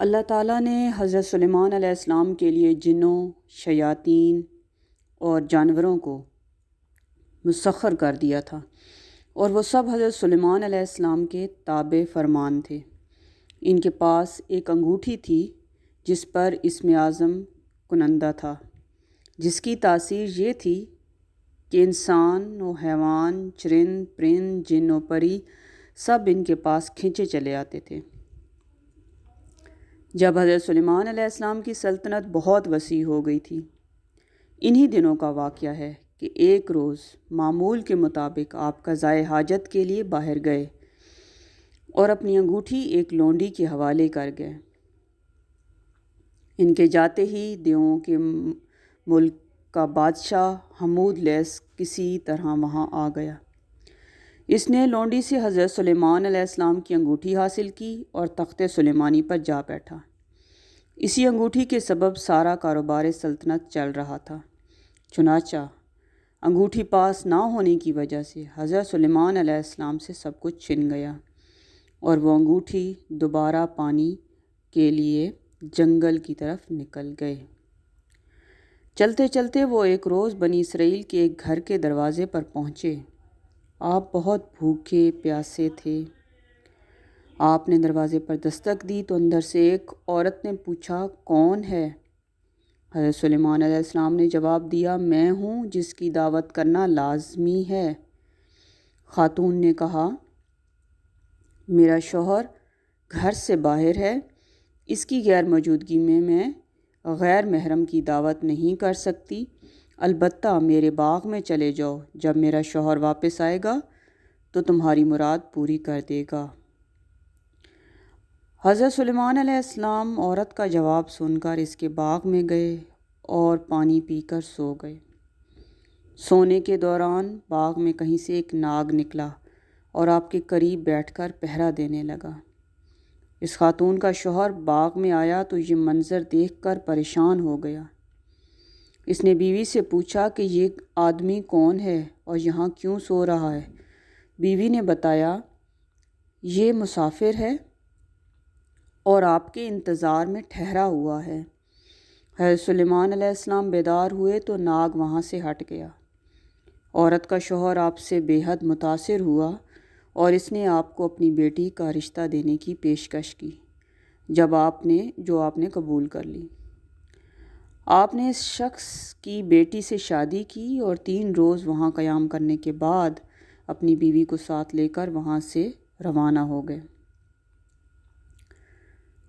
اللہ تعالیٰ نے حضرت سلیمان علیہ السلام کے لیے جنوں، شیاطین اور جانوروں کو مسخر کر دیا تھا، اور وہ سب حضرت سلیمان علیہ السلام کے تابع فرمان تھے۔ ان کے پاس ایک انگوٹھی تھی جس پر اسم اعظم کنندہ تھا، جس کی تاثیر یہ تھی کہ انسان و حیوان، چرند پرند، جن و پری سب ان کے پاس کھنچے چلے آتے تھے۔ جب حضرت سلیمان علیہ السلام کی سلطنت بہت وسیع ہو گئی تھی، انہی دنوں کا واقعہ ہے کہ ایک روز معمول کے مطابق آپ قضائے حاجت کے لیے باہر گئے اور اپنی انگوٹھی ایک لونڈی کے حوالے کر گئے۔ ان کے جاتے ہی دیوؤں کے ملک کا بادشاہ حمود لیس کسی طرح وہاں آ گیا۔ اس نے لونڈی سے حضرت سلیمان علیہ السلام کی انگوٹھی حاصل کی اور تخت سلیمانی پر جا بیٹھا۔ اسی انگوٹھی کے سبب سارا کاروبار سلطنت چل رہا تھا۔ چنانچہ انگوٹھی پاس نہ ہونے کی وجہ سے حضرت سلیمان علیہ السلام سے سب کچھ چھن گیا، اور وہ انگوٹھی دوبارہ پانی کے لیے جنگل کی طرف نکل گئے۔ چلتے چلتے وہ ایک روز بنی اسرائیل کے ایک گھر کے دروازے پر پہنچے۔ آپ بہت بھوکے پیاسے تھے۔ آپ نے دروازے پر دستک دی تو اندر سے ایک عورت نے پوچھا، کون ہے؟ حضرت سلیمان علیہ السلام نے جواب دیا، میں ہوں جس کی دعوت کرنا لازمی ہے۔ خاتون نے کہا، میرا شوہر گھر سے باہر ہے، اس کی غیر موجودگی میں غیر محرم کی دعوت نہیں کر سکتی، البتہ میرے باغ میں چلے جاؤ، جب میرا شوہر واپس آئے گا تو تمہاری مراد پوری کر دے گا۔ حضرت سلیمان علیہ السلام عورت کا جواب سن کر اس کے باغ میں گئے اور پانی پی کر سو گئے۔ سونے کے دوران باغ میں کہیں سے ایک ناگ نکلا اور آپ کے قریب بیٹھ کر پہرا دینے لگا۔ اس خاتون کا شوہر باغ میں آیا تو یہ منظر دیکھ کر پریشان ہو گیا۔ اس نے بیوی سے پوچھا کہ یہ آدمی کون ہے اور یہاں کیوں سو رہا ہے؟ بیوی نے بتایا، یہ مسافر ہے اور آپ کے انتظار میں ٹھہرا ہوا ہے۔ حضرت سلیمان علیہ السلام بیدار ہوئے تو ناگ وہاں سے ہٹ گیا۔ عورت کا شوہر آپ سے بے حد متاثر ہوا اور اس نے آپ کو اپنی بیٹی کا رشتہ دینے کی پیشکش کی، جو آپ نے قبول کر لی۔ آپ نے اس شخص کی بیٹی سے شادی کی اور 3 روز وہاں قیام کرنے کے بعد اپنی بیوی کو ساتھ لے کر وہاں سے روانہ ہو گئے۔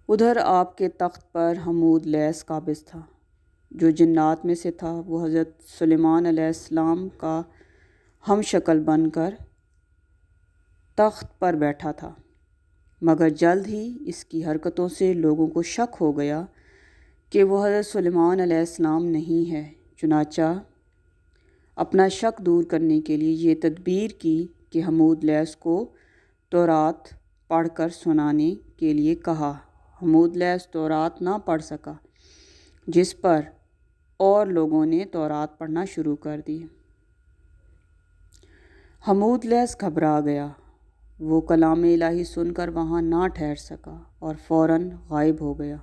ادھر آپ کے تخت پر حمود لیس قابض تھا، جو جنات میں سے تھا۔ وہ حضرت سلیمان علیہ السلام کا ہم شکل بن کر تخت پر بیٹھا تھا، مگر جلد ہی اس کی حرکتوں سے لوگوں کو شک ہو گیا کہ وہ حضرت سلیمان علیہ السلام نہیں ہے۔ چنانچہ اپنا شک دور کرنے کے لیے یہ تدبیر کی کہ حمود لیس کو تورات پڑھ کر سنانے کے لیے کہا۔ حمود لیس تورات نہ پڑھ سکا، جس پر اور لوگوں نے تورات پڑھنا شروع کر دی۔ حمود لیس گھبرا گیا۔ وہ کلام الہی سن کر وہاں نہ ٹھہر سکا اور فوراً غائب ہو گیا۔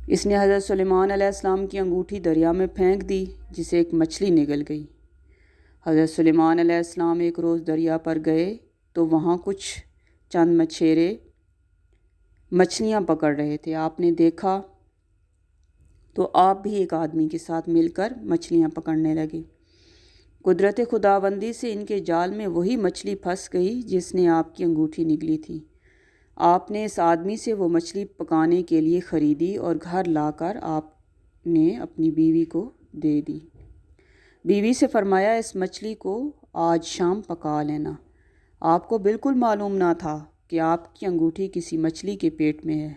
اس نے حضرت سلیمان علیہ السلام کی انگوٹھی دریا میں پھینک دی، جسے ایک مچھلی نگل گئی۔ حضرت سلیمان علیہ السلام ایک روز دریا پر گئے تو وہاں کچھ چند مچھیرے مچھلیاں پکڑ رہے تھے۔ آپ نے دیکھا تو آپ بھی ایک آدمی کے ساتھ مل کر مچھلیاں پکڑنے لگے۔ قدرت خداوندی سے ان کے جال میں وہی مچھلی پھنس گئی جس نے آپ کی انگوٹھی نگلی تھی۔ آپ نے اس آدمی سے وہ مچھلی پکانے کے لیے خریدی اور گھر لا کر آپ نے اپنی بیوی کو دے دی۔ بیوی سے فرمایا، اس مچھلی کو آج شام پکا لینا۔ آپ کو بالکل معلوم نہ تھا کہ آپ کی انگوٹھی کسی مچھلی کے پیٹ میں ہے۔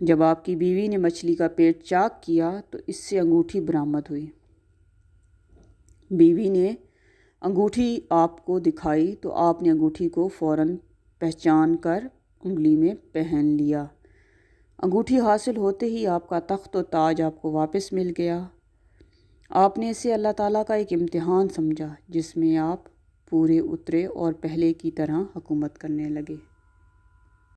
جب آپ کی بیوی نے مچھلی کا پیٹ چاک کیا تو اس سے انگوٹھی برآمد ہوئی۔ بیوی نے انگوٹھی آپ کو دکھائی تو آپ نے انگوٹھی کو فوراً پہچان کر انگلی میں پہن لیا۔ انگوٹھی حاصل ہوتے ہی آپ کا تخت و تاج آپ کو واپس مل گیا۔ آپ نے اسے اللہ تعالیٰ کا ایک امتحان سمجھا، جس میں آپ پورے اترے اور پہلے کی طرح حکومت کرنے لگے۔